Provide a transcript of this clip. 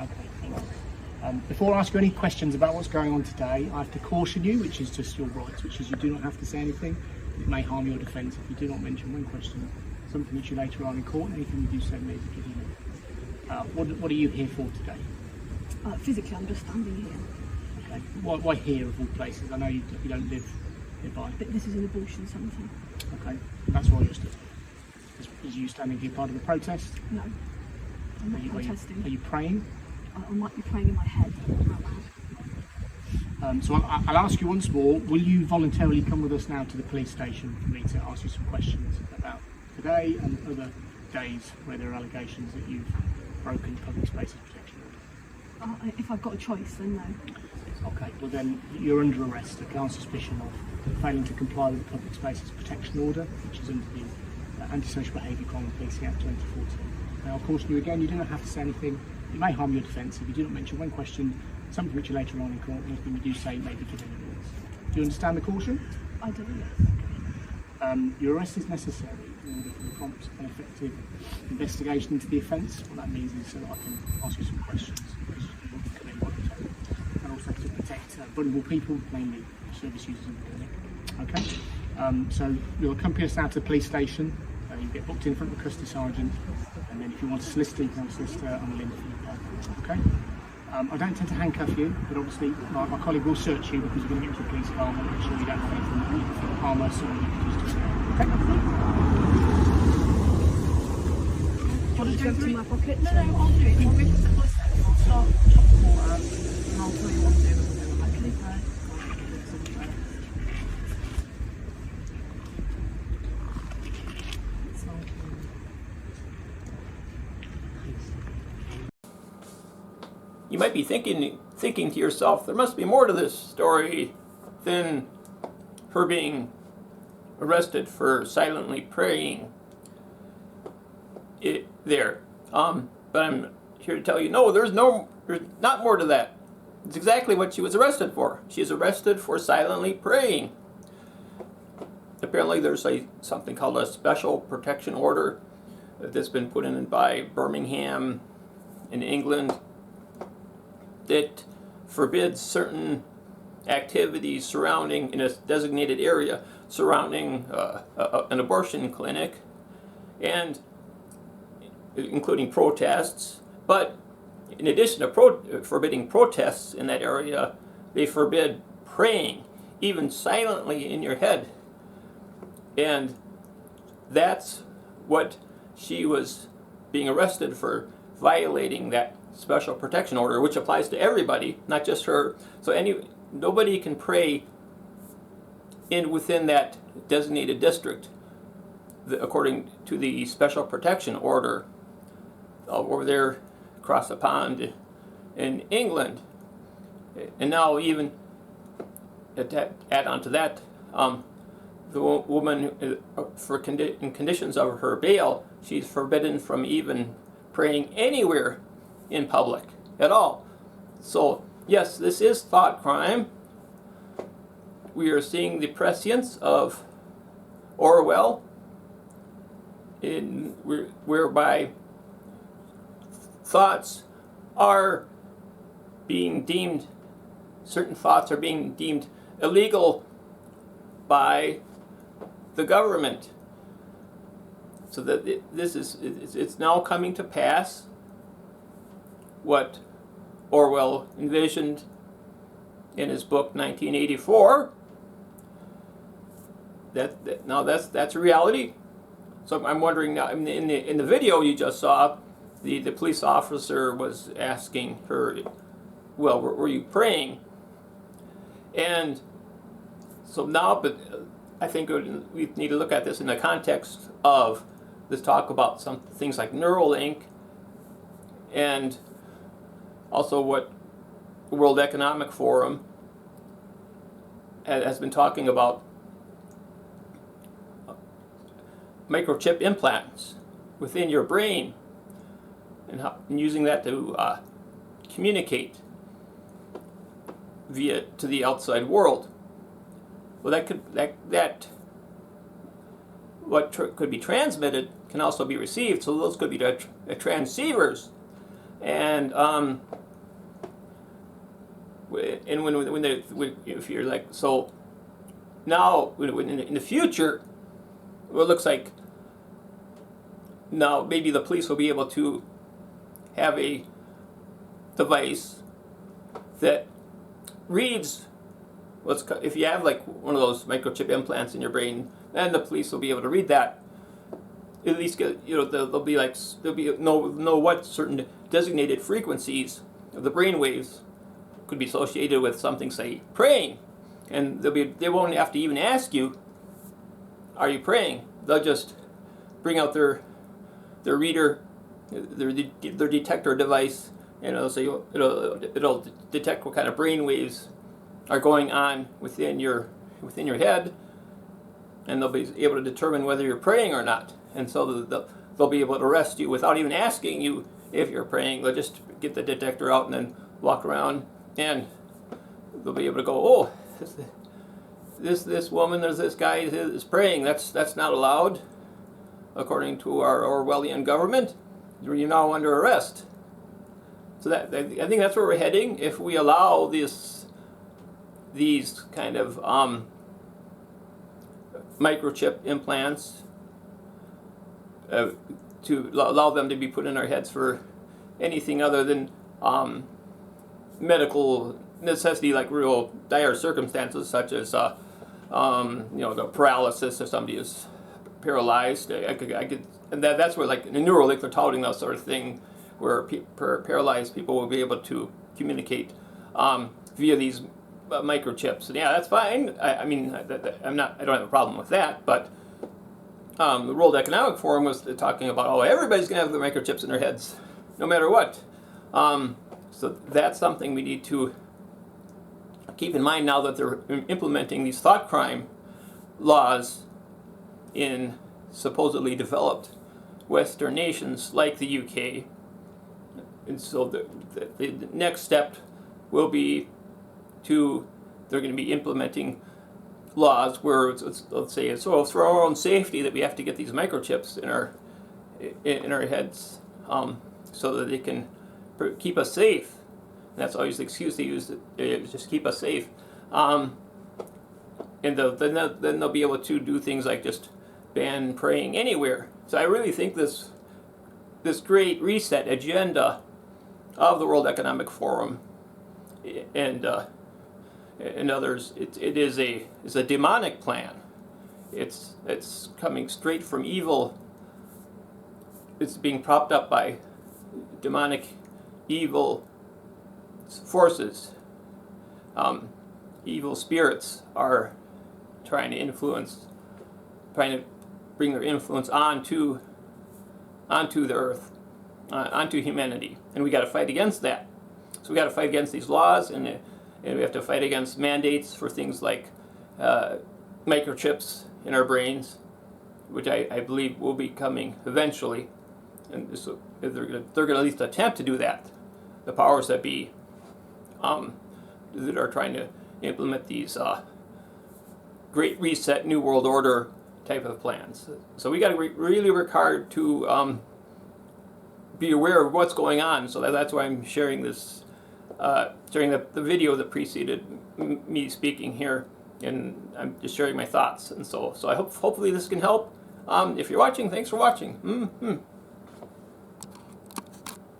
Okay, thank you. Before I ask you any questions about what's going on today, I have to caution you, which is just your rights, which is you do not have to say anything. It may harm your defence if you do not mention one question, something which you later on in court, anything you do say may be given. What are you here for today? Physically, I'm just standing here. Okay. Why here of all places? I know you don't live nearby. But this is an abortion centre. Okay, that's why you're stood. Is you standing here part of the protest? No, I'm not protesting. Are you praying? I might be praying in my head out loud. So I'll ask you once more, will you voluntarily come with us now to the police station for me to ask you some questions about today and other days where there are allegations that you've broken public spaces protection order? If I've got a choice, then no. Okay, well then you're under arrest on suspicion of failing to comply with the Public Spaces Protection Order, which is under the Antisocial Behaviour Crime and Policing Act 2014. Now, I'll caution you again, you do not have to say anything. It may harm your defence if you do not mention one question, something which you later on in court, anything you do say may be given evidence. Do you understand the caution? I do, yes. Your arrest is necessary in order for the prompt and effective investigation into the offence. What that means is so that I can ask you some questions, because you want to commit violence, and also to protect vulnerable people, mainly service users in the clinic. Okay? So you'll accompany us now to the police station. You get booked in front of the custody sergeant, and then if you want a solicitor, you can have a solicitor on the limb for your part. Okay? I don't intend to handcuff you, but obviously my colleague will search you because you're going to get into a police car and make sure you don't have anything that you can harm us or you can use to scare. Okay? Do you want to go through my pocket? No, I'll do it. You want me to step by step? I'll start top of water and I'll tell you what to do. Okay, right. You might be thinking to yourself, there must be more to this story than her being arrested for silently praying there. But I'm here to tell you, no, there's not more to that. It's exactly what she was arrested for. She is arrested for silently praying. Apparently there's something called a special protection order that's been put in by Birmingham in England that forbids certain activities surrounding, in a designated area, surrounding an abortion clinic, and including protests. But in addition to forbidding protests in that area, they forbid praying, even silently in your head. And that's what she was being arrested for, violating that special protection order, which applies to everybody, not just her. So nobody can pray within that designated district, according to the special protection order over there across the pond in England. And now even add on to that, the woman, in conditions of her bail, she's forbidden from even praying anywhere in public at all. So yes, this is thought crime. We are seeing the prescience of Orwell, whereby thoughts are being deemed, certain thoughts are being deemed illegal by the government. So that it's now coming to pass what Orwell envisioned in his book 1984. Now that's a reality. So I'm wondering now, in the video you just saw, the police officer was asking her, well, were you praying? And so now, but I think we need to look at this in the context of this talk about some things like Neuralink, and also what the World Economic Forum has been talking about, microchip implants within your brain, and using that to communicate to the outside world. Well, what could be transmitted can also be received, so those could be transceivers And if you're like, so now in the future, well, it looks like now maybe the police will be able to have a device that reads if you have like one of those microchip implants in your brain, then the police will be able to read that. At least get, they'll know what certain designated frequencies of the brain waves could be associated with something, say praying, and they won't have to even ask you, are you praying? They'll just bring out their reader, their detector device, and it'll detect what kind of brain waves are going on within your head, and they'll be able to determine whether you're praying or not. And so they'll be able to arrest you without even asking you if you're praying. They'll just get the detector out and then walk around, and they'll be able to go, oh, this woman, there's this guy is praying. That's not allowed according to our Orwellian government. You're now under arrest. So I think that's where we're heading if we allow these kind of microchip implants to allow them to be put in our heads for anything other than medical necessity, like real dire circumstances, such as the paralysis if somebody is paralyzed. I could, and that's where, like in Neuralink, they're touting that sort of thing, where paralyzed people will be able to communicate via these microchips. And yeah, that's fine. I don't have a problem with that. But the World Economic Forum was talking about, oh, everybody's going to have the microchips in their heads, no matter what. So that's something we need to keep in mind now that they're implementing these thought crime laws in supposedly developed Western nations like the UK. And so the next step will be they're going to be implementing laws where let's say it's for our own safety that we have to get these microchips in our heads, so that they can keep us safe. And that's always the excuse they use, just keep us safe. And then they'll be able to do things like just ban praying anywhere. So I really think this great reset agenda of the World Economic Forum and others, it is a demonic plan. It's coming straight from evil. It's being propped up by demonic, evil forces. Evil spirits are trying to bring their influence onto the earth, onto humanity, and we got to fight against that. So we got to fight against these laws, and we have to fight against mandates for things like microchips in our brains, which I believe will be coming eventually. And so they're going to at least attempt to do that. The powers that be that are trying to implement these Great Reset, New World Order type of plans. So we got to really work hard to be aware of what's going on. So that's why I'm sharing this during the video that preceded me speaking here, and I'm just sharing my thoughts. And so I hopefully this can help. If you're watching, thanks for watching.